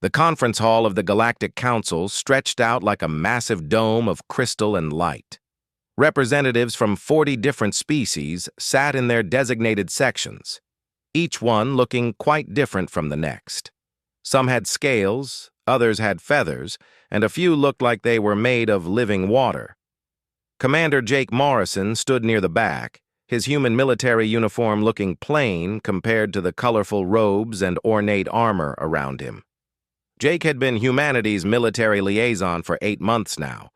The conference hall of the Galactic Council stretched out like a massive dome of crystal and light. Representatives from 40 different species sat in their designated sections, each one looking quite different from the next. Some had scales, others had feathers, and a few looked like they were made of living water. Commander Jake Morrison stood near the back, his human military uniform looking plain compared to the colorful robes and ornate armor around him. Jake had been humanity's military liaison for 8 months now.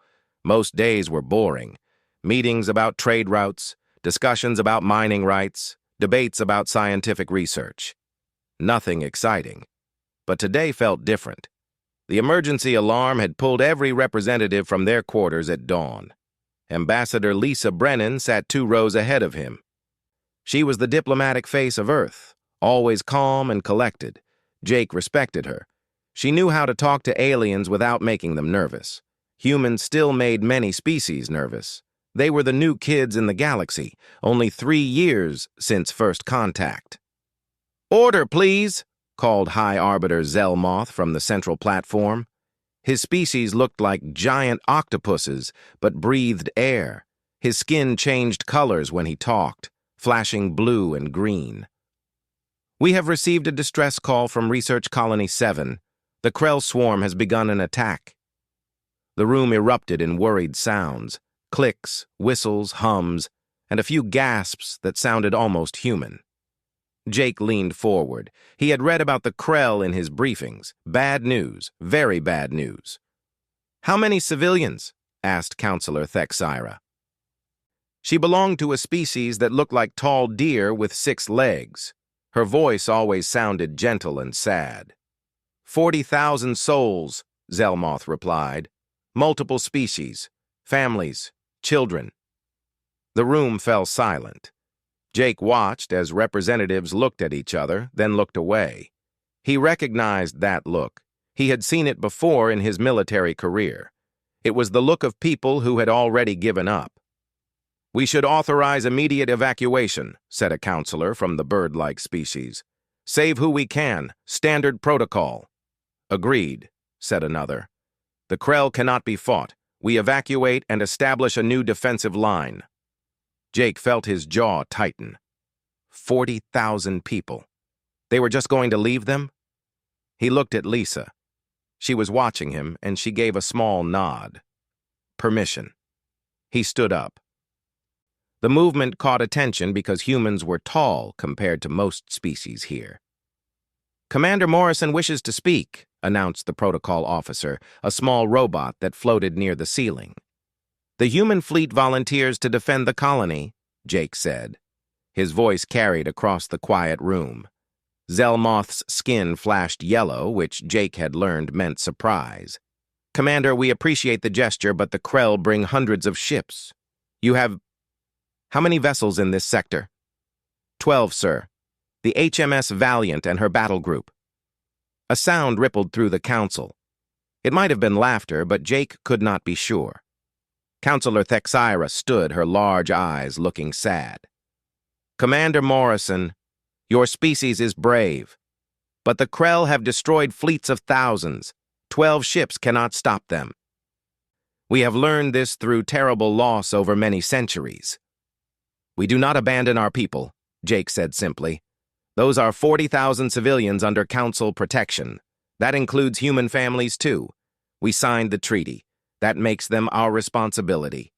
Most days were boring. Meetings about trade routes, discussions about mining rights, debates about scientific research. Nothing exciting. But today felt different. The emergency alarm had pulled every representative from their quarters at dawn. Ambassador Lisa Brennan sat 2 rows ahead of him. She was the diplomatic face of Earth, always calm and collected. Jake respected her. She knew how to talk to aliens without making them nervous. Humans still made many species nervous. They were the new kids in the galaxy, only 3 years since first contact. "Order, please," called High Arbiter Zelmoth from the central platform. His species looked like giant octopuses, but breathed air. His skin changed colors when he talked, flashing blue and green. "We have received a distress call from Research Colony 7. The Krell swarm has begun an attack." The room erupted in worried sounds. Clicks, whistles, hums, and a few gasps that sounded almost human. Jake leaned forward. He had read about the Krell in his briefings. Bad news, very bad news. "How many civilians?" asked Counselor Thexira. She belonged to a species that looked like tall deer with 6 legs. Her voice always sounded gentle and sad. 40,000 souls, Zelmoth replied. Multiple species, families, children. The room fell silent. Jake watched as representatives looked at each other, then looked away. He recognized that look. He had seen it before in his military career. It was the look of people who had already given up. "We should authorize immediate evacuation," said a counselor from the bird-like species. "Save who we can. Standard protocol." "Agreed," said another. "The Krell cannot be fought. We evacuate and establish a new defensive line." Jake felt his jaw tighten. 40,000 people. They were just going to leave them? He looked at Lisa. She was watching him, and she gave a small nod. Permission. He stood up. The movement caught attention because humans were tall compared to most species here. "Commander Morrison wishes to speak," announced the protocol officer, a small robot that floated near the ceiling. "The human fleet volunteers to defend the colony," Jake said. His voice carried across the quiet room. Zelmoth's skin flashed yellow, which Jake had learned meant surprise. "Commander, we appreciate the gesture, but the Krell bring hundreds of ships. You have... How many vessels in this sector?" 12, sir. The HMS Valiant and her battle group." A sound rippled through the council. It might have been laughter, but Jake could not be sure. Counselor Thexira stood, her large eyes looking sad. "Commander Morrison, your species is brave, but the Krell have destroyed fleets of thousands. 12 ships cannot stop them. We have learned this through terrible loss over many centuries." "We do not abandon our people," Jake said simply. "Those are 40,000 civilians under Council protection. That includes human families, too. We signed the treaty. That makes them our responsibility."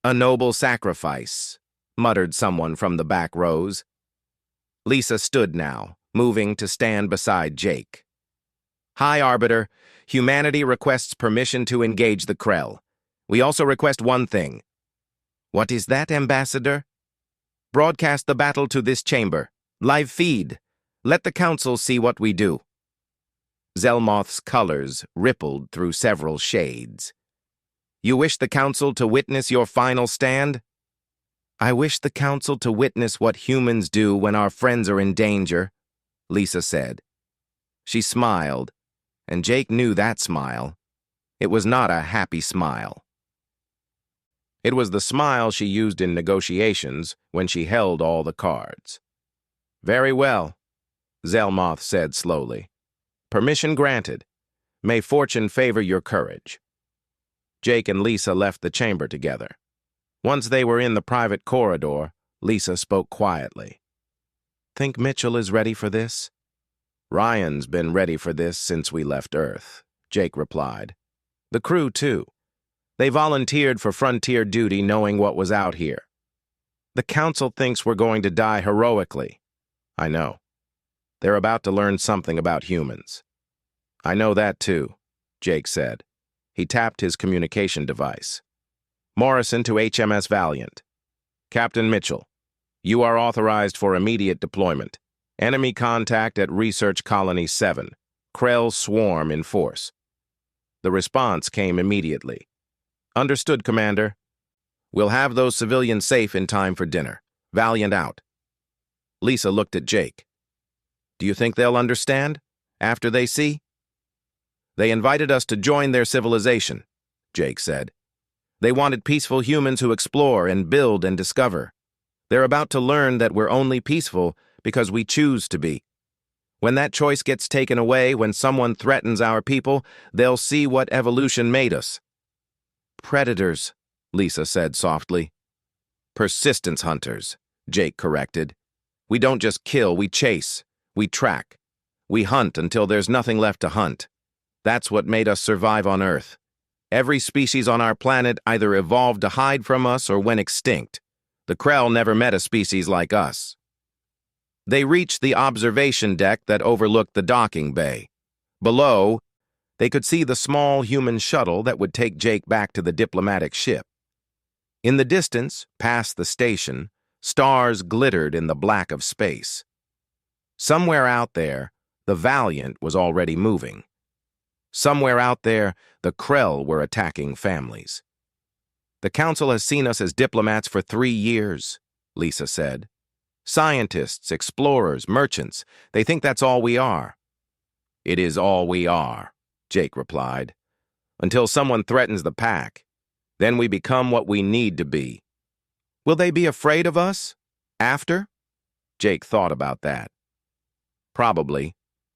"A noble sacrifice," muttered someone from the back rows. Lisa stood now, moving to stand beside Jake. "High Arbiter, humanity requests permission to engage the Krell. We also request one thing." "What is that, Ambassador?" "Broadcast the battle to this chamber. Live feed. Let the Council see what we do." Zelmoth's colors rippled through several shades. "You wish the Council to witness your final stand?" "I wish the Council to witness what humans do when our friends are in danger," Lisa said. She smiled, and Jake knew that smile. It was not a happy smile. It was the smile she used in negotiations when she held all the cards. "Very well," Zelmoth said slowly. Permission granted. May fortune favor your courage. Jake and Lisa left the chamber together. Once they were in the private corridor, Lisa spoke quietly. Think Mitchell is ready for this? Ryan's been ready for this since we left Earth, Jake replied. The crew, too. They volunteered for frontier duty knowing what was out here. The Council thinks we're going to die heroically. I know. They're about to learn something about humans. I know that, too, Jake said. He tapped his communication device. Morrison to HMS Valiant. Captain Mitchell, you are authorized for immediate deployment. Enemy contact at Research Colony 7. Krell swarm in force. The response came immediately. Understood, Commander. We'll have those civilians safe in time for dinner. Valiant out. Lisa looked at Jake. Do you think they'll understand? After they see? They invited us to join their civilization, Jake said. They wanted peaceful humans who explore and build and discover. They're about to learn that we're only peaceful because we choose to be. When that choice gets taken away, when someone threatens our people, they'll see what evolution made us. Predators, Lisa said softly. Persistence hunters, Jake corrected. We don't just kill, we chase, we track. We hunt until there's nothing left to hunt. That's what made us survive on Earth. Every species on our planet either evolved to hide from us or went extinct. The Krell never met a species like us. They reached the observation deck that overlooked the docking bay. Below, they could see the small human shuttle that would take Jake back to the diplomatic ship. In the distance, past the station, stars glittered in the black of space. Somewhere out there, the Valiant was already moving. Somewhere out there, the Krell were attacking families. The Council has seen us as diplomats for 3 years, Lisa said. Scientists, explorers, merchants, they think that's all we are. It is all we are, Jake replied. Until someone threatens the pack, then we become what we need to be. Will they be afraid of us? After? Jake thought about that. Probably.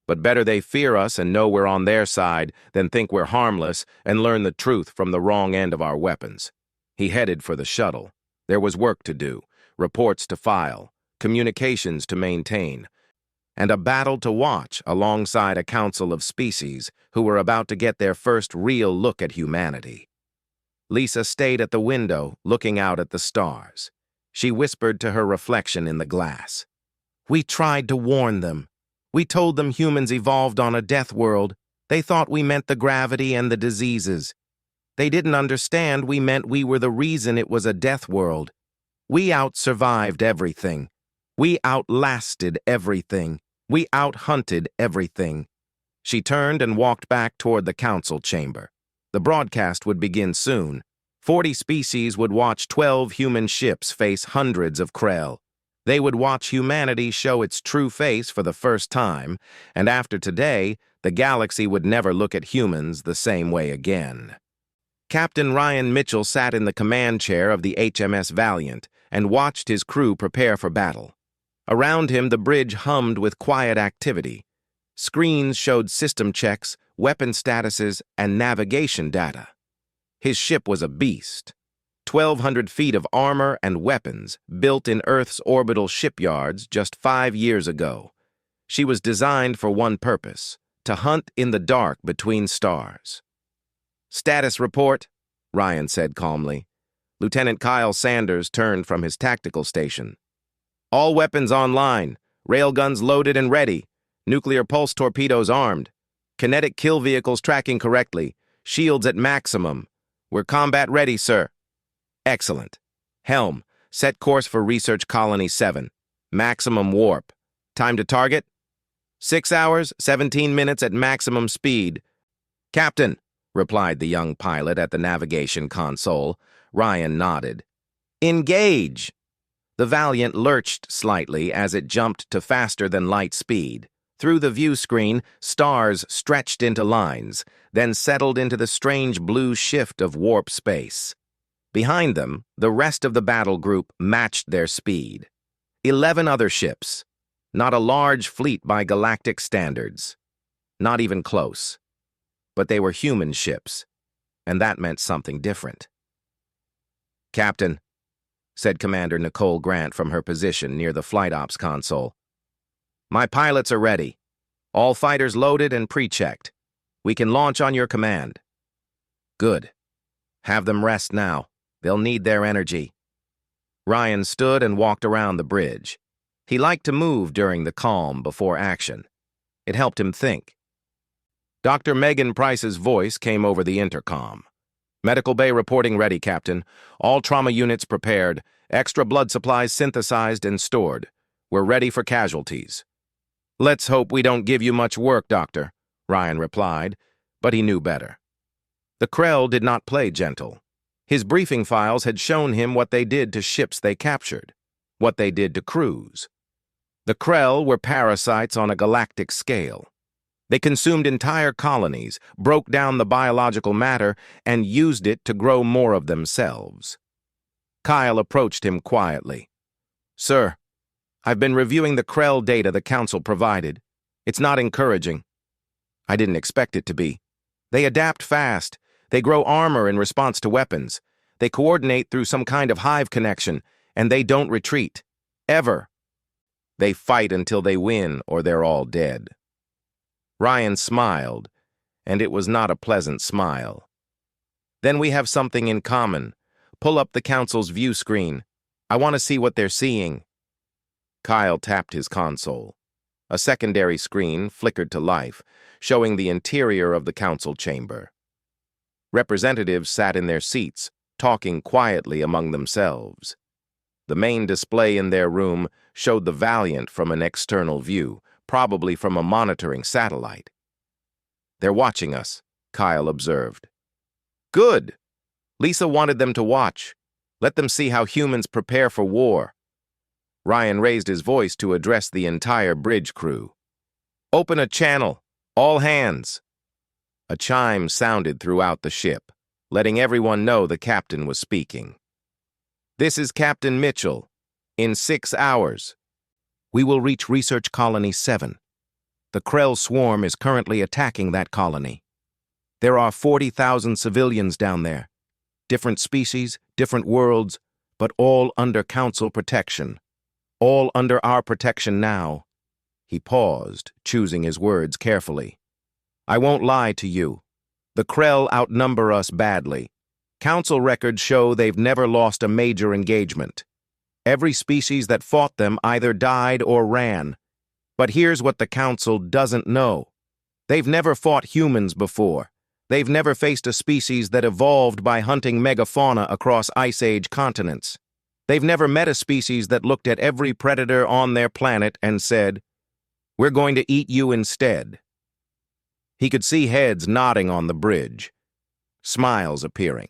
But better they fear us and know we're on their side than think we're harmless and learn the truth from the wrong end of our weapons. He headed for the shuttle. There was work to do, reports to file, communications to maintain, and a battle to watch alongside a council of species who were about to get their first real look at humanity. Lisa stayed at the window, looking out at the stars. She whispered to her reflection in the glass. We tried to warn them. We told them humans evolved on a death world. They thought we meant the gravity and the diseases. They didn't understand we meant we were the reason it was a death world. We out-survived everything. We outlasted everything. We out-hunted everything. She turned and walked back toward the council chamber. The broadcast would begin soon. 40 species would watch 12 human ships face hundreds of Krell. They would watch humanity show its true face for the first time, and after today, the galaxy would never look at humans the same way again. Captain Ryan Mitchell sat in the command chair of the HMS Valiant and watched his crew prepare for battle. Around him, the bridge hummed with quiet activity. Screens showed system checks, weapon statuses, and navigation data. His ship was a beast. 1,200 feet of armor and weapons built in Earth's orbital shipyards just 5 years ago. She was designed for one purpose, to hunt in the dark between stars. Status report, Ryan said calmly. Lieutenant Kyle Sanders turned from his tactical station. All weapons online, railguns loaded and ready, nuclear pulse torpedoes armed, kinetic kill vehicles tracking correctly, shields at maximum. We're combat ready, sir. Excellent. Helm, set course for Research Colony 7. Maximum warp. Time to target? 6 hours, 17 minutes at maximum speed. Captain, replied the young pilot at the navigation console. Ryan nodded. Engage! The Valiant lurched slightly as it jumped to faster-than-light speed. Through the view screen, stars stretched into lines, then settled into the strange blue shift of warp space. Behind them, the rest of the battle group matched their speed. 11 other ships. Not a large fleet by galactic standards. Not even close. But they were human ships, and that meant something different. "Captain," said Commander Nicole Grant from her position near the flight ops console. "My pilots are ready. All fighters loaded and pre-checked. We can launch on your command." "Good. Have them rest now. They'll need their energy." Ryan stood and walked around the bridge. He liked to move during the calm before action. It helped him think. Dr. Megan Price's voice came over the intercom. "Medical bay reporting ready, Captain. All trauma units prepared. Extra blood supplies synthesized and stored. We're ready for casualties." "Let's hope we don't give you much work, Doctor," Ryan replied, but he knew better. The Krell did not play gentle. His briefing files had shown him what they did to ships they captured, what they did to crews. The Krell were parasites on a galactic scale. They consumed entire colonies, broke down the biological matter, and used it to grow more of themselves. Kyle approached him quietly. "Sir, I've been reviewing the Krell data the Council provided. It's not encouraging." "I didn't expect it to be. They adapt fast. They grow armor in response to weapons. They coordinate through some kind of hive connection, and they don't retreat. Ever. They fight until they win or they're all dead." Ryan smiled, and it was not a pleasant smile. "Then we have something in common. Pull up the Council's view screen. I want to see what they're seeing." Kyle tapped his console. A secondary screen flickered to life, showing the interior of the Council chamber. Representatives sat in their seats, talking quietly among themselves. The main display in their room showed the Valiant from an external view, probably from a monitoring satellite. "They're watching us," Kyle observed. "Good. Lisa wanted them to watch. Let them see how humans prepare for war." Ryan raised his voice to address the entire bridge crew. "Open a channel. All hands." A chime sounded throughout the ship, letting everyone know the captain was speaking. "This is Captain Mitchell. In 6 hours. We will reach Research Colony 7. The Krell swarm is currently attacking that colony. There are 40,000 civilians down there. Different species, different worlds, but all under Council protection. All under our protection now." He paused, choosing his words carefully. "I won't lie to you. The Krell outnumber us badly. Council records show they've never lost a major engagement. Every species that fought them either died or ran. But here's what the Council doesn't know. They've never fought humans before. They've never faced a species that evolved by hunting megafauna across Ice Age continents. They've never met a species that looked at every predator on their planet and said, 'We're going to eat you instead.'" He could see heads nodding on the bridge, smiles appearing.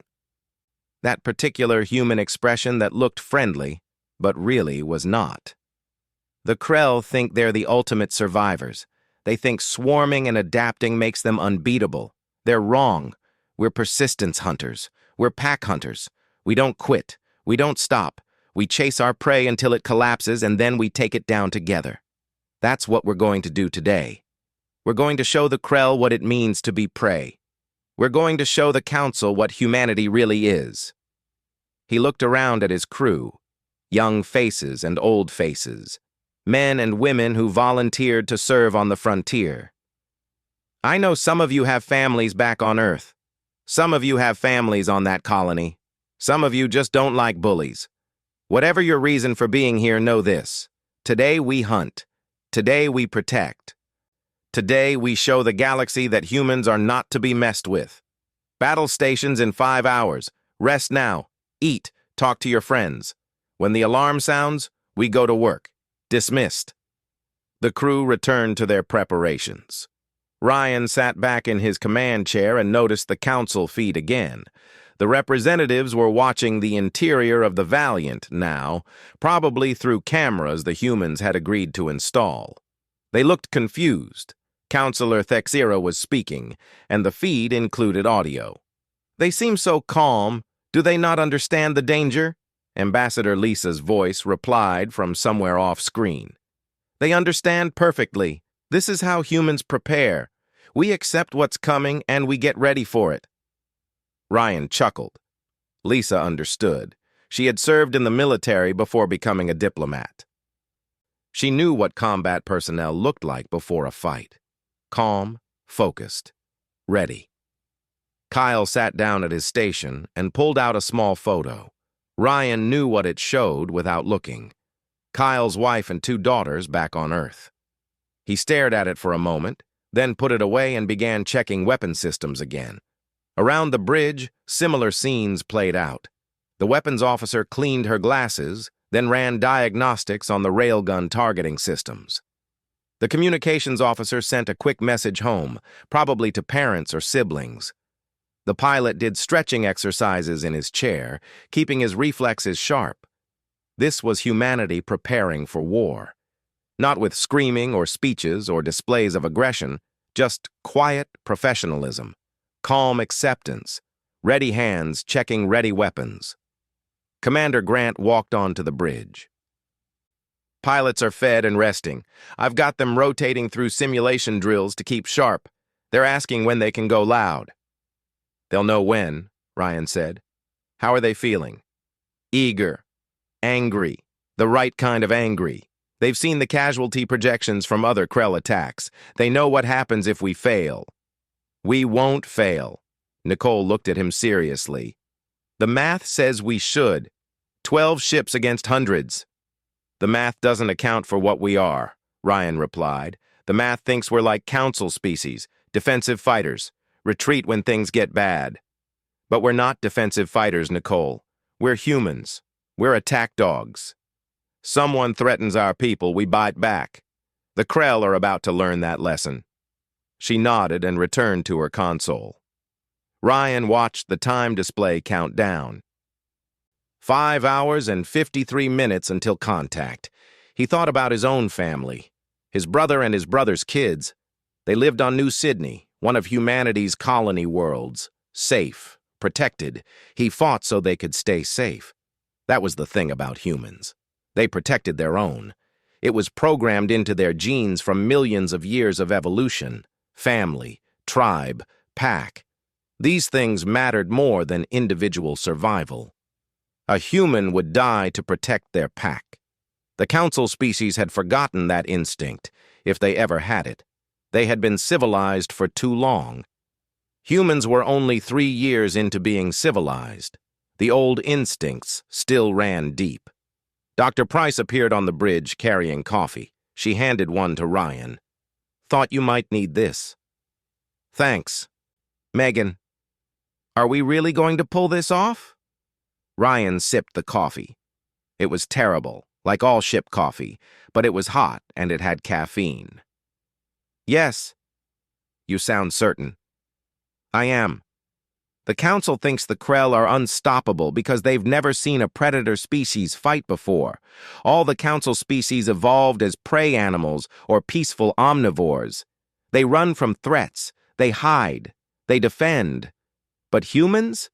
That particular human expression that looked friendly, but really was not. The Krell think they're the ultimate survivors. They think swarming and adapting makes them unbeatable. They're wrong. We're persistence hunters. We're pack hunters. We don't quit. We don't stop. We chase our prey until it collapses, and then we take it down together. That's what we're going to do today. We're going to show the Krell what it means to be prey. We're going to show the Council what humanity really is." He looked around at his crew. Young faces and old faces, men and women who volunteered to serve on the frontier. "I know some of you have families back on Earth. Some of you have families on that colony. Some of you just don't like bullies. Whatever your reason for being here, know this. Today we hunt. Today we protect. Today we show the galaxy that humans are not to be messed with. Battle stations in 5 hours. Rest now. Eat. Talk to your friends. When the alarm sounds, we go to work. Dismissed." The crew returned to their preparations. Ryan sat back in his command chair and noticed the Council feed again. The representatives were watching the interior of the Valiant now, probably through cameras the humans had agreed to install. They looked confused. Counselor Thexira was speaking, and the feed included audio. "They seem so calm. Do they not understand the danger?" Ambassador Lisa's voice replied from somewhere off-screen. "They understand perfectly. This is how humans prepare. We accept what's coming and we get ready for it. Ryan chuckled. Lisa understood. She had served in the military before becoming a diplomat. She knew what combat personnel looked like before a fight. Calm, focused, ready. Kyle sat down at his station and pulled out a small photo. Ryan knew what it showed without looking. Kyle's wife and 2 daughters back on Earth. He stared at it for a moment, then put it away and began checking weapon systems again. Around the bridge, similar scenes played out. The weapons officer cleaned her glasses, then ran diagnostics on the railgun targeting systems. The communications officer sent a quick message home, probably to parents or siblings. The pilot did stretching exercises in his chair, keeping his reflexes sharp. This was humanity preparing for war. Not with screaming or speeches or displays of aggression, just quiet professionalism, calm acceptance, ready hands checking ready weapons. Commander Grant walked onto the bridge. Pilots are fed and resting. I've got them rotating through simulation drills to keep sharp. They're asking when they can go loud. They'll know when, Ryan said. How are they feeling? Eager. Angry. The right kind of angry. They've seen the casualty projections from other Krell attacks. They know what happens if we fail. We won't fail. Nicole looked at him seriously. The math says we should. 12 ships against hundreds. The math doesn't account for what we are, Ryan replied. The math thinks we're like council species, defensive fighters, retreat when things get bad. But we're not defensive fighters, Nicole. We're humans. We're attack dogs. Someone threatens our people, we bite back. The Krell are about to learn that lesson. She nodded and returned to her console. Ryan watched the time display count down. 5 hours and 53 minutes until contact. He thought about his own family, his brother and his brother's kids. They lived on New Sydney, one of humanity's colony worlds. Safe, protected. He fought so they could stay safe. That was the thing about humans. They protected their own. It was programmed into their genes from millions of years of evolution. Family, tribe, pack. These things mattered more than individual survival. A human would die to protect their pack. The council species had forgotten that instinct, if they ever had it. They had been civilized for too long. Humans were only 3 years into being civilized. The old instincts still ran deep. Dr. Price appeared on the bridge carrying coffee. She handed one to Ryan. Thought you might need this. Thanks. Megan, are we really going to pull this off? Ryan sipped the coffee. It was terrible, like all ship coffee, but it was hot and it had caffeine. Yes. You sound certain. I am. The Council thinks the Krell are unstoppable because they've never seen a predator species fight before. All the Council species evolved as prey animals or peaceful omnivores. They run from threats, they hide, they defend. But humans?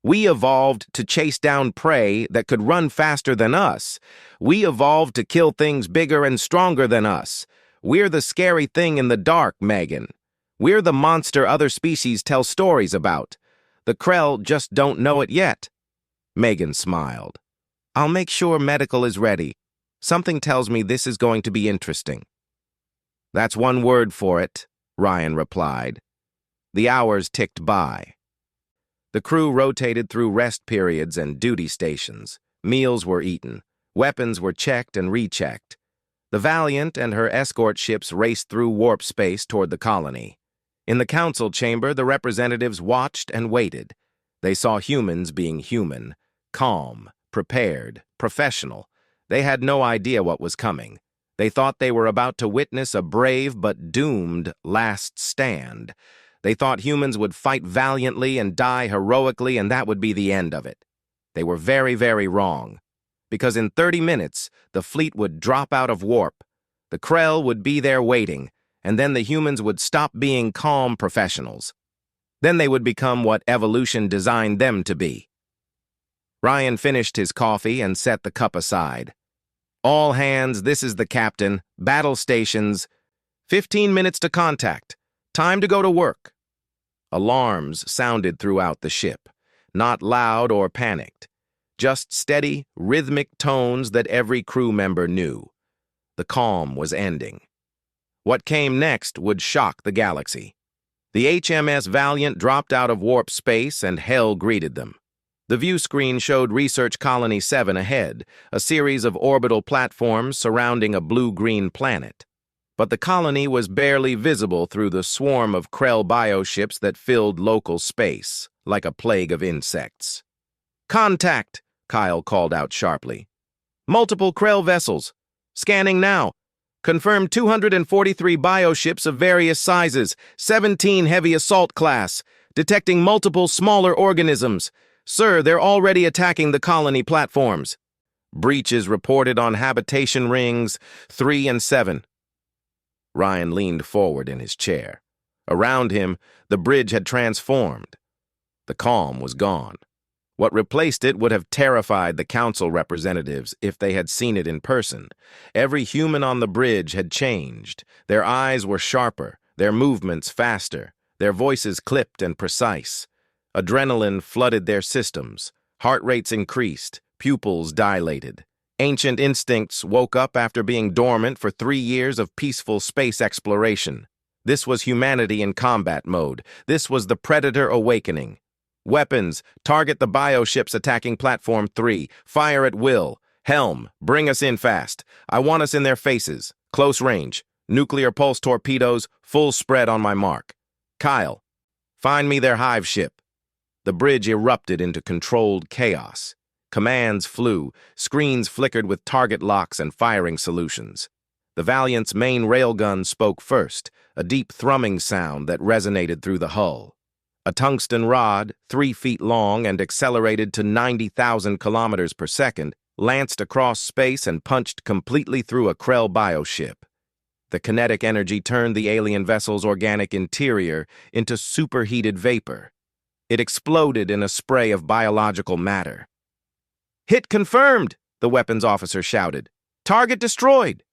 We evolved to chase down prey that could run faster than us. We evolved to kill things bigger and stronger than us. We're the scary thing in the dark, Megan. We're the monster other species tell stories about. The Krell just don't know it yet. Megan smiled. I'll make sure medical is ready. Something tells me this is going to be interesting. That's one word for it, Ryan replied. The hours ticked by. The crew rotated through rest periods and duty stations. Meals were eaten. Weapons were checked and rechecked. The Valiant and her escort ships raced through warp space toward the colony. In the council chamber, the representatives watched and waited. They saw humans being human, calm, prepared, professional. They had no idea what was coming. They thought they were about to witness a brave but doomed last stand. They thought humans would fight valiantly and die heroically, and that would be the end of it. They were very, very wrong. Because in 30 minutes, the fleet would drop out of warp. The Krell would be there waiting, and then the humans would stop being calm professionals. Then they would become what evolution designed them to be. Ryan finished his coffee and set the cup aside. All hands, this is the captain. Battle stations. 15 minutes to contact. Time to go to work. Alarms sounded throughout the ship, not loud or panicked, just steady, rhythmic tones that every crew member knew. The calm was ending. What came next would shock the galaxy. The HMS Valiant dropped out of warp space and hell greeted them. The view screen showed Research Colony 7 ahead, a series of orbital platforms surrounding a blue-green planet. But the colony was barely visible through the swarm of Krell bioships that filled local space, like a plague of insects. "Contact!" Kyle called out sharply. "Multiple Krell vessels. Scanning now. Confirmed 243 bioships of various sizes, 17 heavy assault class, detecting multiple smaller organisms. Sir, they're already attacking the colony platforms. Breaches reported on habitation rings 3 and 7. Ryan leaned forward in his chair. Around him, the bridge had transformed. The calm was gone. What replaced it would have terrified the council representatives if they had seen it in person. Every human on the bridge had changed. Their eyes were sharper, their movements faster, their voices clipped and precise. Adrenaline flooded their systems. Heart rates increased, pupils dilated. Ancient instincts woke up after being dormant for 3 years of peaceful space exploration. This was humanity in combat mode. This was the Predator awakening. Weapons, target the bioships attacking Platform 3. Fire at will. Helm, bring us in fast. I want us in their faces. Close range. Nuclear pulse torpedoes, full spread on my mark. Kyle, find me their hive ship. The bridge erupted into controlled chaos. Commands flew, screens flickered with target locks and firing solutions. The Valiant's main railgun spoke first, a deep thrumming sound that resonated through the hull. A tungsten rod, 3 feet long and accelerated to 90,000 kilometers per second, lanced across space and punched completely through a Krell bioship. The kinetic energy turned the alien vessel's organic interior into superheated vapor. It exploded in a spray of biological matter. "Hit confirmed!" the weapons officer shouted. "Target destroyed!"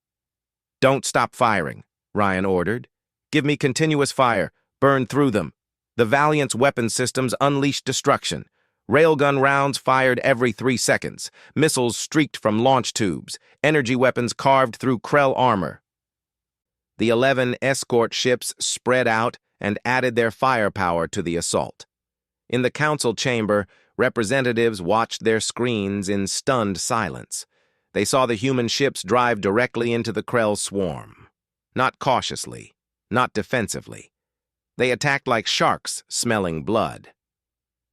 "Don't stop firing," Ryan ordered. "Give me continuous fire. Burn through them." The Valiant's weapon systems unleashed destruction. Railgun rounds fired every 3 seconds. Missiles streaked from launch tubes. Energy weapons carved through Krell armor. The 11 escort ships spread out and added their firepower to the assault. In the council chamber, representatives watched their screens in stunned silence. They saw the human ships drive directly into the Krell swarm. Not cautiously, not defensively. They attacked like sharks smelling blood.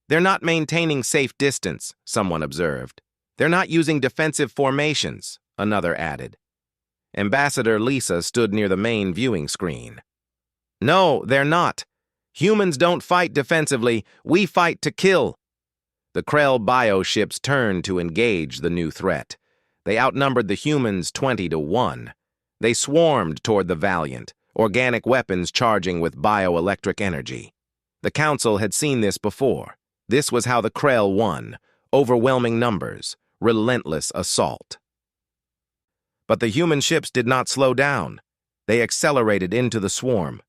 "They're not maintaining safe distance," someone observed. "They're not using defensive formations," another added. Ambassador Lisa stood near the main viewing screen. "No, they're not. Humans don't fight defensively, we fight to kill." The Krell bioships turned to engage the new threat. They outnumbered the humans 20 to 1. They swarmed toward the Valiant, organic weapons charging with bioelectric energy. The Council had seen this before. This was how the Krell won: overwhelming numbers, relentless assault. But the human ships did not slow down. They accelerated into the swarm.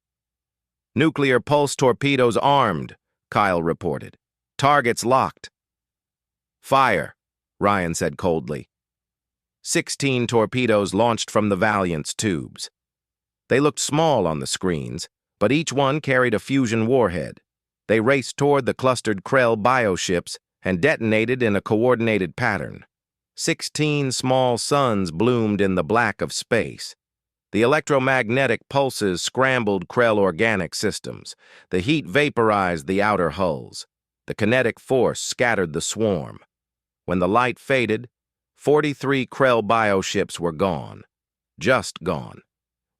"Nuclear pulse torpedoes armed," Kyle reported. "Targets locked." "Fire," Ryan said coldly. 16 torpedoes launched from the Valiant's tubes. They looked small on the screens, but each one carried a fusion warhead. They raced toward the clustered Krell bioships and detonated in a coordinated pattern. 16 small suns bloomed in the black of space. The electromagnetic pulses scrambled Krell organic systems. The heat vaporized the outer hulls. The kinetic force scattered the swarm. When the light faded, 43 Krell bioships were gone. Just gone.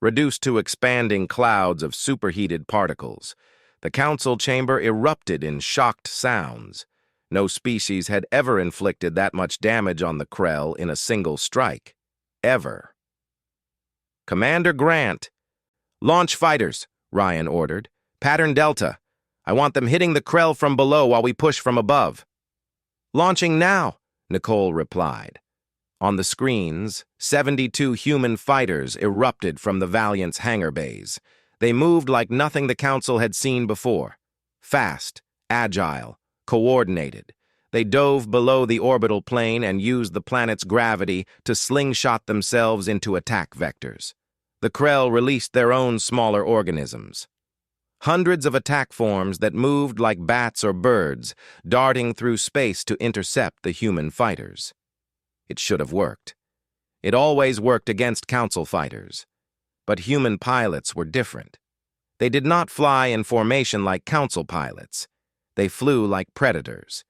Reduced to expanding clouds of superheated particles. The council chamber erupted in shocked sounds. No species had ever inflicted that much damage on the Krell in a single strike. Ever. "Commander Grant." "Launch fighters," Ryan ordered. "Pattern Delta. I want them hitting the Krell from below while we push from above." "Launching now," Nicole replied. On the screens, 72 human fighters erupted from the Valiant's hangar bays. They moved like nothing the Council had seen before. Fast, agile, coordinated. They dove below the orbital plane and used the planet's gravity to slingshot themselves into attack vectors. The Krell released their own smaller organisms. Hundreds of attack forms that moved like bats or birds, darting through space to intercept the human fighters. It should have worked. It always worked against Council fighters. But human pilots were different. They did not fly in formation like Council pilots. They flew like predators.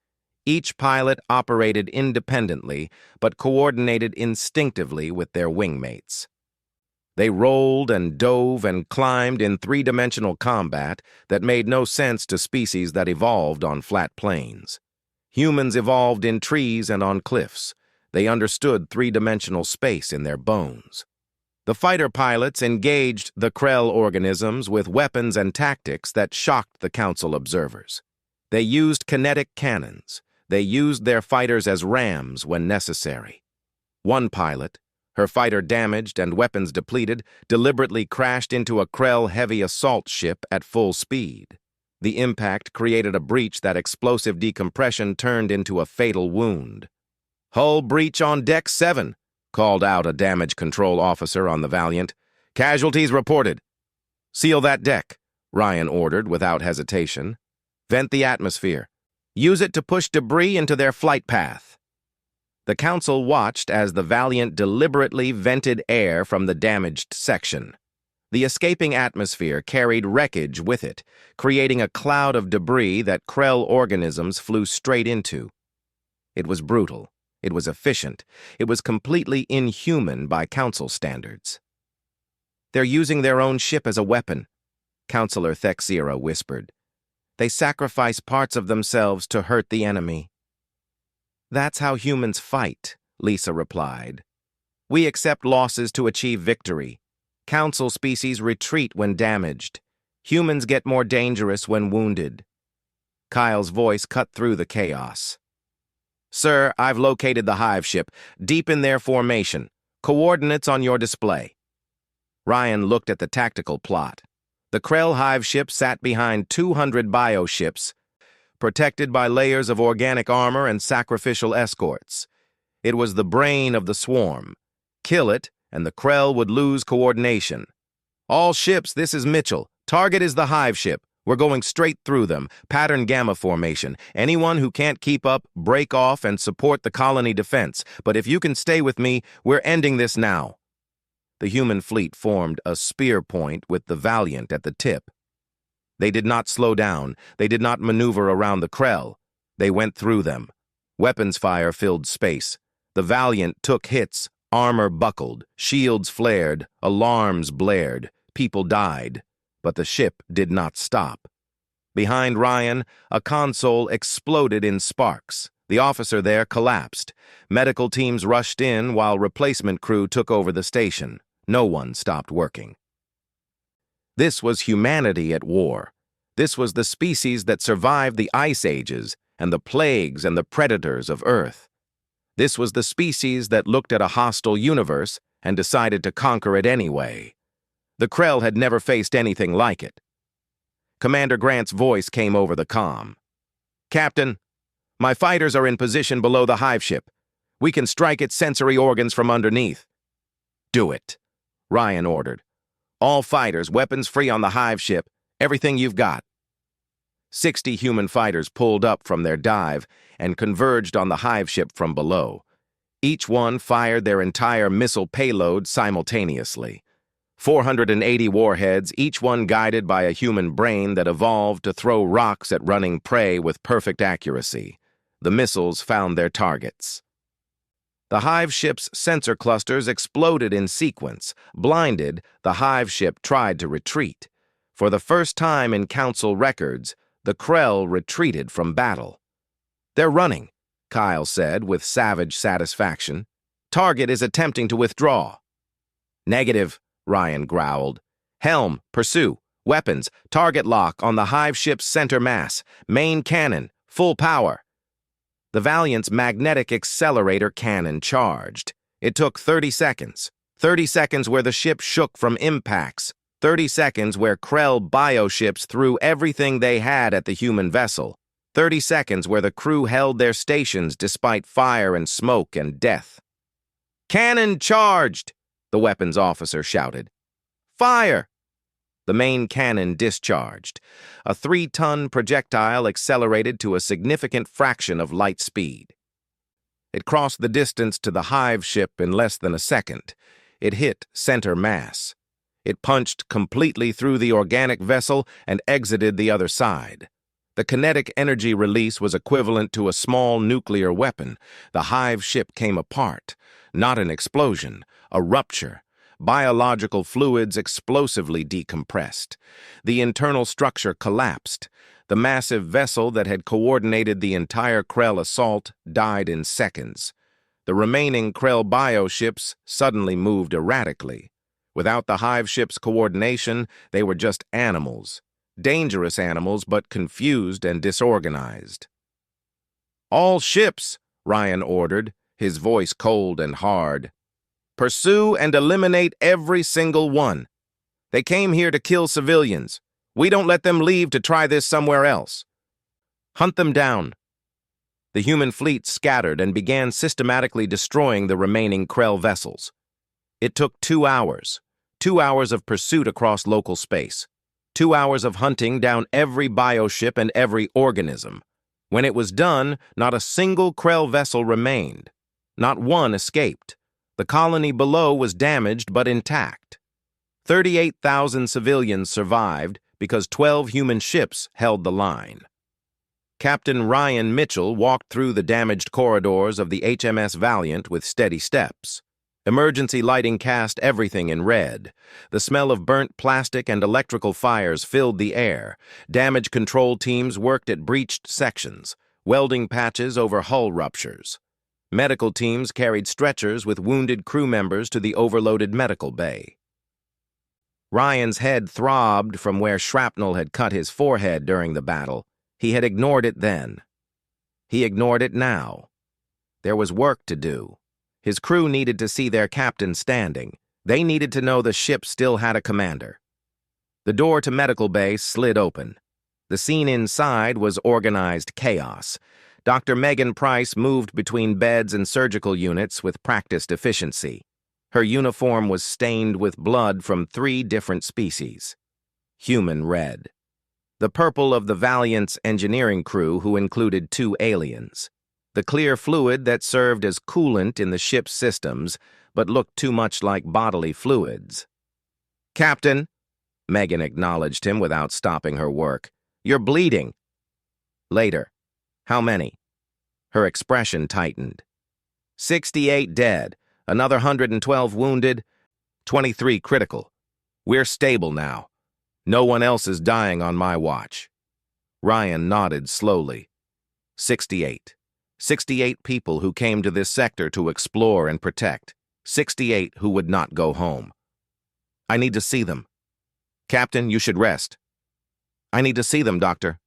Each pilot operated independently, but coordinated instinctively with their wingmates. They rolled and dove and climbed in three-dimensional combat that made no sense to species that evolved on flat plains. Humans evolved in trees and on cliffs. They understood three-dimensional space in their bones. The fighter pilots engaged the Krell organisms with weapons and tactics that shocked the Council observers. They used kinetic cannons. They used their fighters as rams when necessary. One pilot, her fighter damaged and weapons depleted, deliberately crashed into a Krell heavy assault ship at full speed. The impact created a breach that explosive decompression turned into a fatal wound. "Hull breach on Deck 7, called out a damage control officer on the Valiant. "Casualties reported." "Seal that deck," Ryan ordered without hesitation. "Vent the atmosphere. Use it to push debris into their flight path." The Council watched as the Valiant deliberately vented air from the damaged section. The escaping atmosphere carried wreckage with it, creating a cloud of debris that Krell organisms flew straight into. It was brutal. It was efficient. It was completely inhuman by Council standards. "They're using their own ship as a weapon," Counselor Thexira whispered. "They sacrifice parts of themselves to hurt the enemy." "That's how humans fight," Lisa replied. "We accept losses to achieve victory. Council species retreat when damaged. Humans get more dangerous when wounded." Kyle's voice cut through the chaos. "Sir, I've located the hive ship, deep in their formation. Coordinates on your display." Ryan looked at the tactical plot. The Krell hive ship sat behind 200 bioships, protected by layers of organic armor and sacrificial escorts. It was the brain of the swarm. Kill it, and the Krell would lose coordination. "All ships, this is Mitchell. Target is the hive ship. We're going straight through them. Pattern gamma formation. Anyone who can't keep up, break off and support the colony defense. But if you can stay with me, we're ending this now." The human fleet formed a spear point with the Valiant at the tip. They did not slow down. They did not maneuver around the Krell. They went through them. Weapons fire filled space. The Valiant took hits. Armor buckled. Shields flared. Alarms blared. People died. But the ship did not stop. Behind Ryan, a console exploded in sparks. The officer there collapsed. Medical teams rushed in while replacement crew took over the station. No one stopped working. This was humanity at war. This was the species that survived the ice ages and the plagues and the predators of Earth. This was the species that looked at a hostile universe and decided to conquer it anyway. The Krell had never faced anything like it. Commander Grant's voice came over the comm. "Captain, my fighters are in position below the hive ship. We can strike its sensory organs from underneath." "Do it," Ryan ordered. "All fighters, weapons free on the hive ship. Everything you've got." 60 human fighters pulled up from their dive and converged on the hive ship from below. Each one fired their entire missile payload simultaneously. 480 warheads, each one guided by a human brain that evolved to throw rocks at running prey with perfect accuracy. The missiles found their targets. The hive ship's sensor clusters exploded in sequence. Blinded, the hive ship tried to retreat. For the first time in Council records, the Krell retreated from battle. "They're running," Kyle said with savage satisfaction. "Target is attempting to withdraw." "Negative," Ryan growled. "Helm, pursue. Weapons, target lock on the hive ship's center mass. Main cannon, full power." The Valiant's magnetic accelerator cannon charged. It took 30 seconds. 30 seconds where the ship shook from impacts. 30 seconds where Krell bioships threw everything they had at the human vessel. 30 seconds where the crew held their stations despite fire and smoke and death. "Cannon charged!" the weapons officer shouted. "Fire!" The main cannon discharged. A 3-ton projectile accelerated to a significant fraction of light speed. It crossed the distance to the hive ship in less than a second. It hit center mass. It punched completely through the organic vessel and exited the other side. The kinetic energy release was equivalent to a small nuclear weapon. The hive ship came apart. Not an explosion, a rupture. Biological fluids explosively decompressed. The internal structure collapsed. The massive vessel that had coordinated the entire Krell assault died in seconds. The remaining Krell bioships suddenly moved erratically. Without the hive ship's coordination, they were just animals. Dangerous animals, but confused and disorganized. "All ships," Ryan ordered, his voice cold and hard. "Pursue and eliminate every single one. They came here to kill civilians. We don't let them leave to try this somewhere else. Hunt them down." The human fleet scattered and began systematically destroying the remaining Krell vessels. It took 2 hours. 2 hours of pursuit across local space. 2 hours of hunting down every bioship and every organism. When it was done, not a single Krell vessel remained. Not one escaped. The colony below was damaged but intact. 38,000 civilians survived because 12 human ships held the line. Captain Ryan Mitchell walked through the damaged corridors of the HMS Valiant with steady steps. Emergency lighting cast everything in red. The smell of burnt plastic and electrical fires filled the air. Damage control teams worked at breached sections, welding patches over hull ruptures. Medical teams carried stretchers with wounded crew members to the overloaded medical bay. Ryan's head throbbed from where shrapnel had cut his forehead during the battle. He had ignored it then. He ignored it now. There was work to do. His crew needed to see their captain standing. They needed to know the ship still had a commander. The door to medical bay slid open. The scene inside was organized chaos. Dr. Megan Price moved between beds and surgical units with practiced efficiency. Her uniform was stained with blood from 3 different species. Human red. The purple of the Valiant's engineering crew, who included 2 aliens. The clear fluid that served as coolant in the ship's systems, but looked too much like bodily fluids. "Captain," Megan acknowledged him without stopping her work, "you're bleeding." Later. "How many?" Her expression tightened. 68 dead, another 112 wounded, 23 critical. We're stable now. No one else is dying on my watch." Ryan nodded slowly. 68. 68 people who came to this sector to explore and protect. 68 who would not go home. "I need to see them." "Captain, you should rest." "I need to see them, Doctor."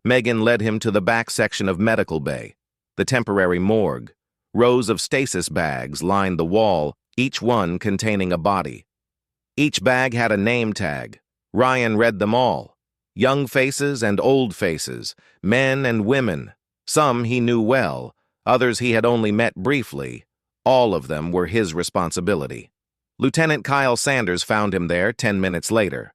Megan led him to the back section of medical bay, the temporary morgue. Rows of stasis bags lined the wall, each one containing a body. Each bag had a name tag. Ryan read them all. Young faces and old faces, men and women. Some he knew well, others he had only met briefly. All of them were his responsibility. Lieutenant Kyle Sanders found him there 10 minutes later.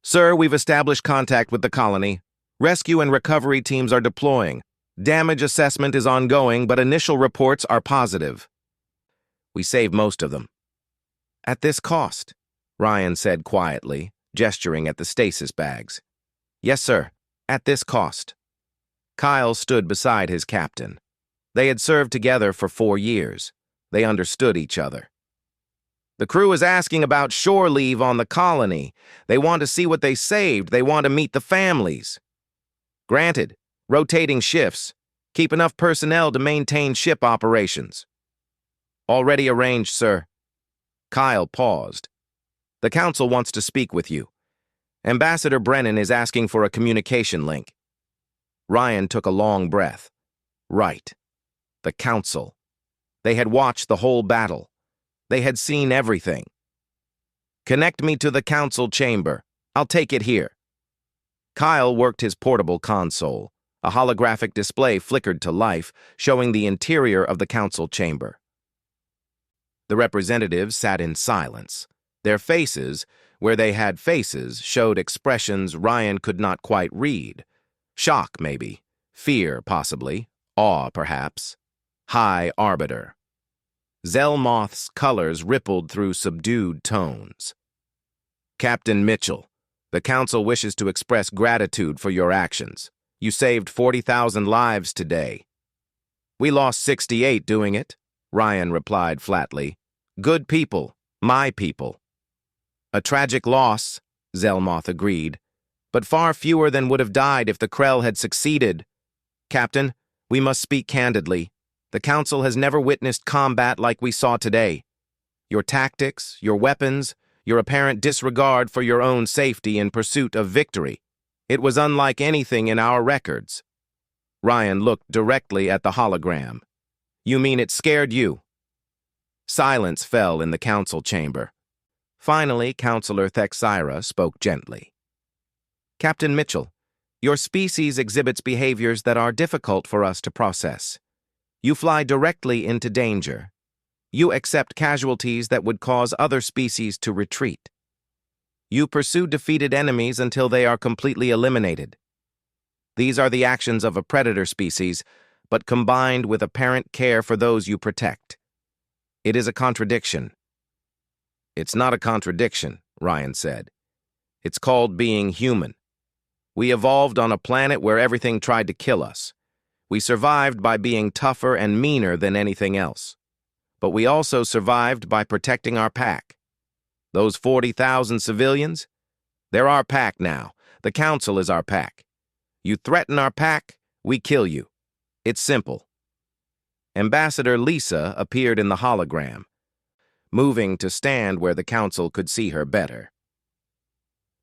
"Sir, we've established contact with the colony. Rescue and recovery teams are deploying. Damage assessment is ongoing, but initial reports are positive." "We saved most of them." "At this cost," Ryan said quietly, gesturing at the stasis bags. "Yes, sir, at this cost." Kyle stood beside his captain. They had served together for 4 years. They understood each other. "The crew is asking about shore leave on the colony. They want to see what they saved. They want to meet the families." "Granted. Rotating shifts. Keep enough personnel to maintain ship operations." "Already arranged, sir." Kyle paused. "The council wants to speak with you. Ambassador Brennan is asking for a communication link." Ryan took a long breath. Right. The council. They had watched the whole battle. They had seen everything. Connect me to the council chamber. I'll take it here. Kyle worked his portable console. A holographic display flickered to life, showing the interior of the council chamber. The representatives sat in silence. Their faces, where they had faces, showed expressions Ryan could not quite read. Shock, maybe. Fear, possibly. Awe, perhaps. High Arbiter. Zelmoth's colors rippled through subdued tones. Captain Mitchell, the Council wishes to express gratitude for your actions. You saved 40,000 lives today. We lost 68 doing it, Ryan replied flatly. Good people, my people. A tragic loss, Zelmoth agreed, but far fewer than would have died if the Krell had succeeded. Captain, we must speak candidly. The Council has never witnessed combat like we saw today. Your tactics, your weapons, your apparent disregard for your own safety in pursuit of victory. It was unlike anything in our records. Ryan looked directly at the hologram. You mean it scared you? Silence fell in the council chamber. Finally, Counselor Thexira spoke gently. Captain Mitchell, your species exhibits behaviors that are difficult for us to process. You fly directly into danger. You accept casualties that would cause other species to retreat. You pursue defeated enemies until they are completely eliminated. These are the actions of a predator species, but combined with apparent care for those you protect. It is a contradiction. It's not a contradiction, Ryan said. It's called being human. We evolved on a planet where everything tried to kill us. We survived by being tougher and meaner than anything else. But we also survived by protecting our pack. Those 40,000 civilians? They're our pack now. The Council is our pack. You threaten our pack, we kill you. It's simple. Ambassador Lisa appeared in the hologram, moving to stand where the Council could see her better.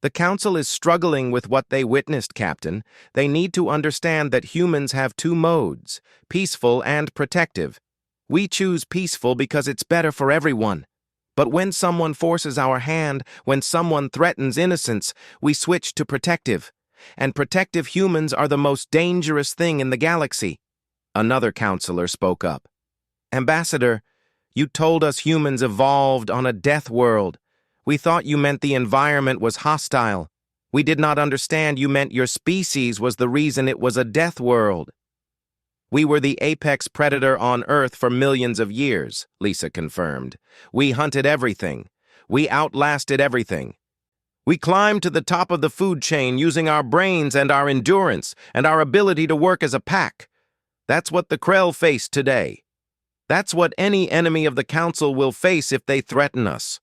The Council is struggling with what they witnessed, Captain. They need to understand that humans have two modes, peaceful and protective. We choose peaceful because it's better for everyone. But when someone forces our hand, when someone threatens innocence, we switch to protective. And protective humans are the most dangerous thing in the galaxy. Another counselor spoke up. Ambassador, you told us humans evolved on a death world. We thought you meant the environment was hostile. We did not understand you meant your species was the reason it was a death world. We were the apex predator on Earth for millions of years, Lisa confirmed. We hunted everything. We outlasted everything. We climbed to the top of the food chain using our brains and our endurance and our ability to work as a pack. That's what the Krell face today. That's what any enemy of the Council will face if they threaten us.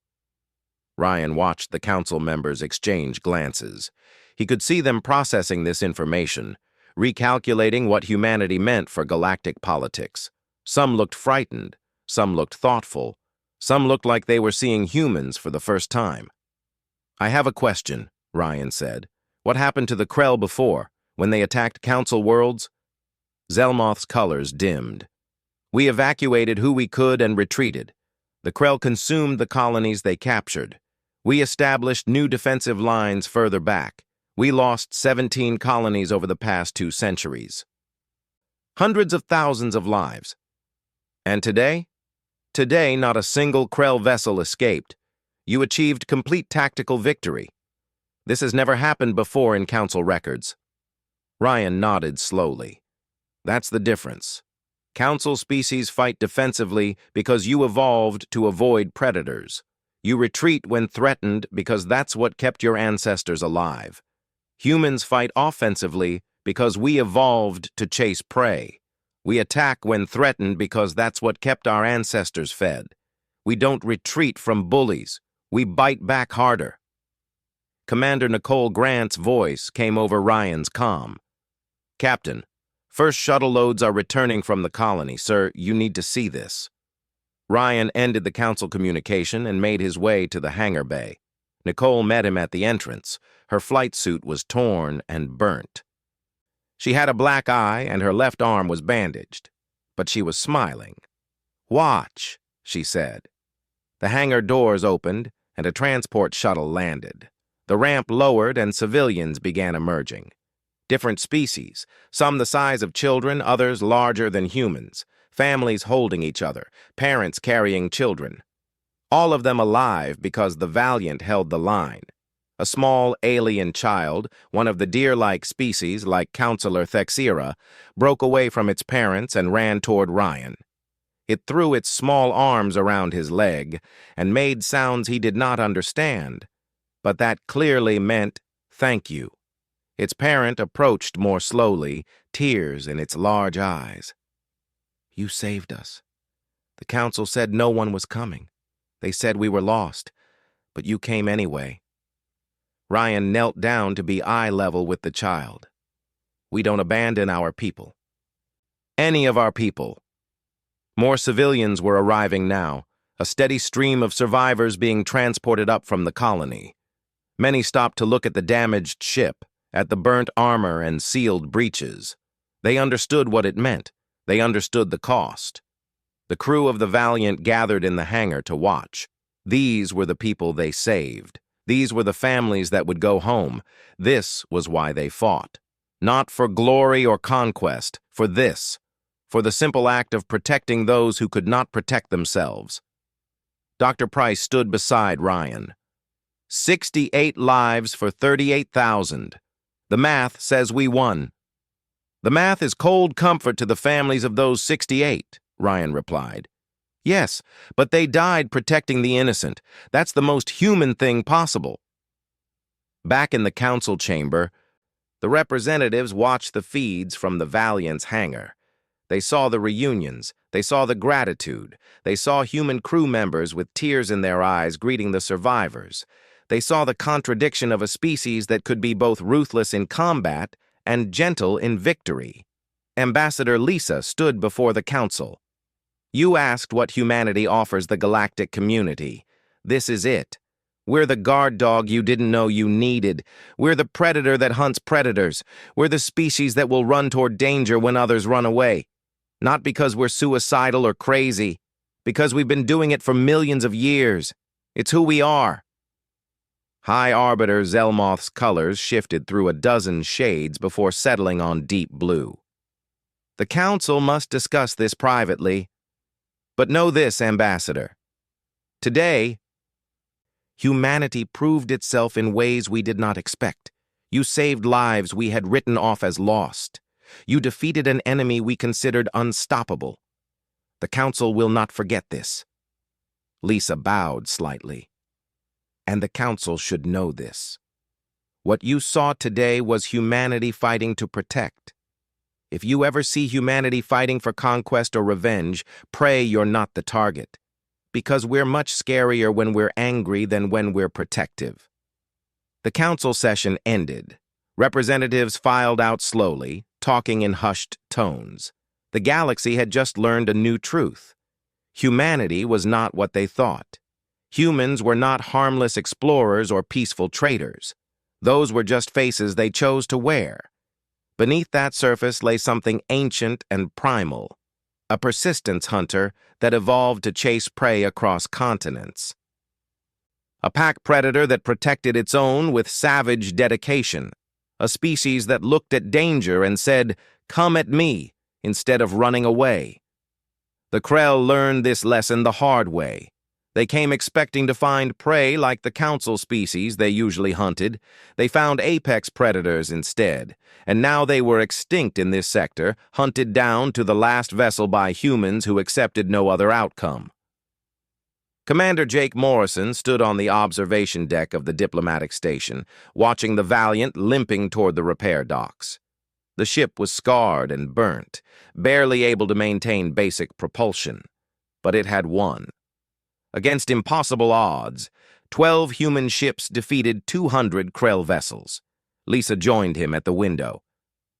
Ryan watched the Council members exchange glances. He could see them processing this information, recalculating what humanity meant for galactic politics. Some looked frightened, some looked thoughtful, some looked like they were seeing humans for the first time. I have a question, Ryan said. What happened to the Krell before, when they attacked Council worlds? Zelmoth's colors dimmed. We evacuated who we could and retreated. The Krell consumed the colonies they captured. We established new defensive lines further back. We lost 17 colonies over the past 2 centuries. Hundreds of thousands of lives. And today? Today, not a single Krell vessel escaped. You achieved complete tactical victory. This has never happened before in Council records. Ryan nodded slowly. That's the difference. Council species fight defensively because you evolved to avoid predators. You retreat when threatened because that's what kept your ancestors alive. Humans fight offensively because we evolved to chase prey. We attack when threatened because that's what kept our ancestors fed. We don't retreat from bullies. We bite back harder. Commander Nicole Grant's voice came over Ryan's comm. Captain, first shuttle loads are returning from the colony. Sir, you need to see this. Ryan ended the Council communication and made his way to the hangar bay. Nicole met him at the entrance. Her flight suit was torn and burnt. She had a black eye and her left arm was bandaged, but she was smiling. Watch, she said. The hangar doors opened and a transport shuttle landed. The ramp lowered and civilians began emerging. Different species, some the size of children, others larger than humans, families holding each other, parents carrying children. All of them alive because the Valiant held the line. A small alien child, one of the deer-like species like Counselor Thexira, broke away from its parents and ran toward Ryan. It threw its small arms around his leg and made sounds he did not understand, but that clearly meant thank you. Its parent approached more slowly, tears in its large eyes. You saved us. The council said no one was coming. They said we were lost, but you came anyway. Ryan knelt down to be eye level with the child. We don't abandon our people. Any of our people. More civilians were arriving now, a steady stream of survivors being transported up from the colony. Many stopped to look at the damaged ship, at the burnt armor and sealed breaches. They understood what it meant. They understood the cost. The crew of the Valiant gathered in the hangar to watch. These were the people they saved. These were the families that would go home. This was why they fought. Not for glory or conquest, for this. For the simple act of protecting those who could not protect themselves. Dr. Price stood beside Ryan. 68 lives for 38,000. The math says we won. The math is cold comfort to the families of those 68, Ryan replied. Yes, but they died protecting the innocent. That's the most human thing possible. Back in the council chamber, the representatives watched the feeds from the Valiant's hangar. They saw the reunions. They saw the gratitude. They saw human crew members with tears in their eyes greeting the survivors. They saw the contradiction of a species that could be both ruthless in combat and gentle in victory. Ambassador Lisa stood before the council. You asked what humanity offers the galactic community. This is it. We're the guard dog you didn't know you needed. We're the predator that hunts predators. We're the species that will run toward danger when others run away. Not because we're suicidal or crazy, because we've been doing it for millions of years. It's who we are. High Arbiter Zelmoth's colors shifted through a dozen shades before settling on deep blue. The council must discuss this privately. But know this, Ambassador. Today, humanity proved itself in ways we did not expect. You saved lives we had written off as lost. You defeated an enemy we considered unstoppable. The council will not forget this. Lisa bowed slightly. And the council should know this. What you saw today was humanity fighting to protect. If you ever see humanity fighting for conquest or revenge, pray you're not the target. Because we're much scarier when we're angry than when we're protective. The council session ended. Representatives filed out slowly, talking in hushed tones. The galaxy had just learned a new truth. Humanity was not what they thought. Humans were not harmless explorers or peaceful traders. Those were just faces they chose to wear. Beneath that surface lay something ancient and primal, a persistence hunter that evolved to chase prey across continents. A pack predator that protected its own with savage dedication, a species that looked at danger and said, "Come at me," instead of running away. The Krell learned this lesson the hard way. They came expecting to find prey like the council species they usually hunted. They found apex predators instead, and now they were extinct in this sector, hunted down to the last vessel by humans who accepted no other outcome. Commander Jake Morrison stood on the observation deck of the diplomatic station, watching the Valiant limping toward the repair docks. The ship was scarred and burnt, barely able to maintain basic propulsion, but it had won. Against impossible odds, 12 human ships defeated 200 Krell vessels. Lisa joined him at the window.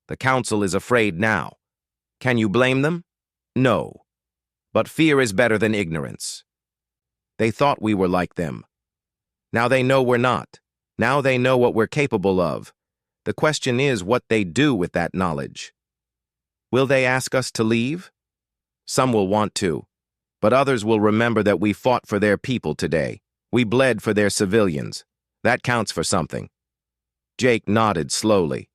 The council is afraid now. Can you blame them? No. But fear is better than ignorance. They thought we were like them. Now they know we're not. Now they know what we're capable of. The question is what they do with that knowledge. Will they ask us to leave? Some will want to. But others will remember that we fought for their people today. We bled for their civilians. That counts for something. Jake nodded slowly.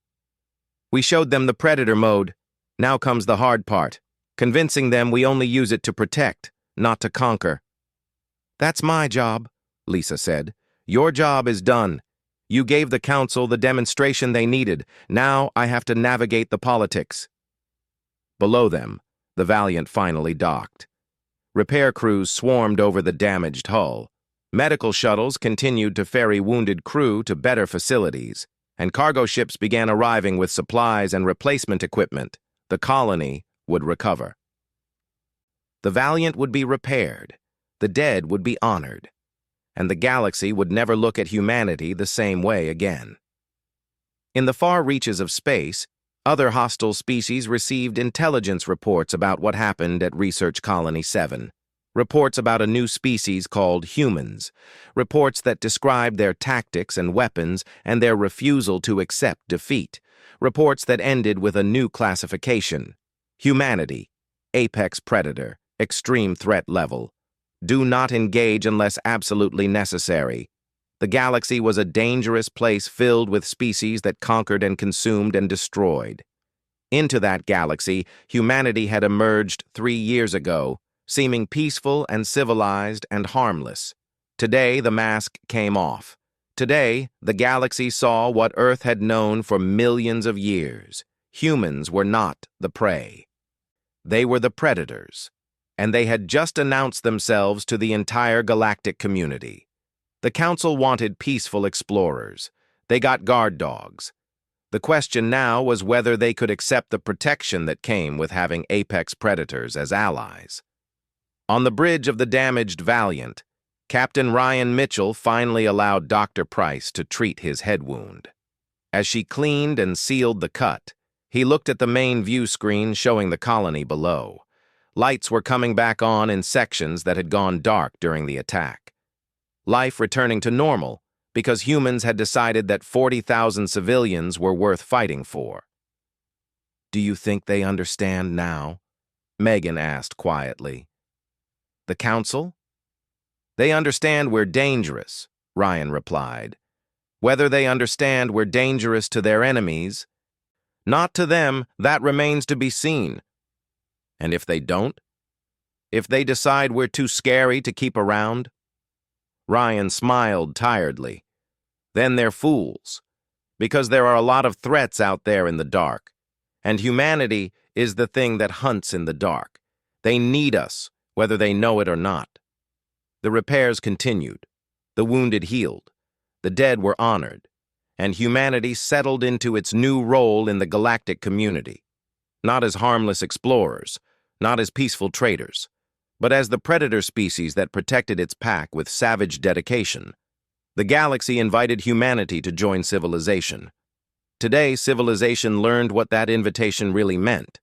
We showed them the predator mode. Now comes the hard part, convincing them we only use it to protect, not to conquer. That's my job, Lisa said. Your job is done. You gave the council the demonstration they needed. Now I have to navigate the politics. Below them, the Valiant finally docked. Repair crews swarmed over the damaged hull. Medical shuttles continued to ferry wounded crew to better facilities, and cargo ships began arriving with supplies and replacement equipment. The colony would recover. The Valiant would be repaired, the dead would be honored, and the galaxy would never look at humanity the same way again. In the far reaches of space, other hostile species received intelligence reports about what happened at Research Colony 7. Reports about a new species called humans. Reports that described their tactics and weapons and their refusal to accept defeat. Reports that ended with a new classification. Humanity. Apex predator. Extreme threat level. Do not engage unless absolutely necessary. The galaxy was a dangerous place filled with species that conquered and consumed and destroyed. Into that galaxy, humanity had emerged 3 years ago, seeming peaceful and civilized and harmless. Today, the mask came off. Today, the galaxy saw what Earth had known for millions of years. Humans were not the prey. They were the predators, and they had just announced themselves to the entire galactic community. The Council wanted peaceful explorers. They got guard dogs. The question now was whether they could accept the protection that came with having apex predators as allies. On the bridge of the damaged Valiant, Captain Ryan Mitchell finally allowed Dr. Price to treat his head wound. As she cleaned and sealed the cut, he looked at the main view screen showing the colony below. Lights were coming back on in sections that had gone dark during the attack. Life returning to normal because humans had decided that 40,000 civilians were worth fighting for. Do you think they understand now? Megan asked quietly. The Council? They understand we're dangerous, Ryan replied. Whether they understand we're dangerous to their enemies, not to them, that remains to be seen. And if they don't? If they decide we're too scary to keep around? Ryan smiled tiredly. Then they're fools, because there are a lot of threats out there in the dark, and humanity is the thing that hunts in the dark. They need us, whether they know it or not. The repairs continued. The wounded healed. The dead were honored, and humanity settled into its new role in the galactic community, not as harmless explorers, not as peaceful traders, but as the predator species that protected its pack with savage dedication. The galaxy invited humanity to join civilization. Today, civilization learned what that invitation really meant.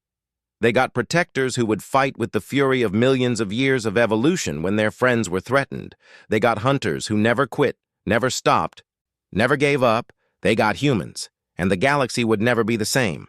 They got protectors who would fight with the fury of millions of years of evolution when their friends were threatened. They got hunters who never quit, never stopped, never gave up. They got humans, and the galaxy would never be the same.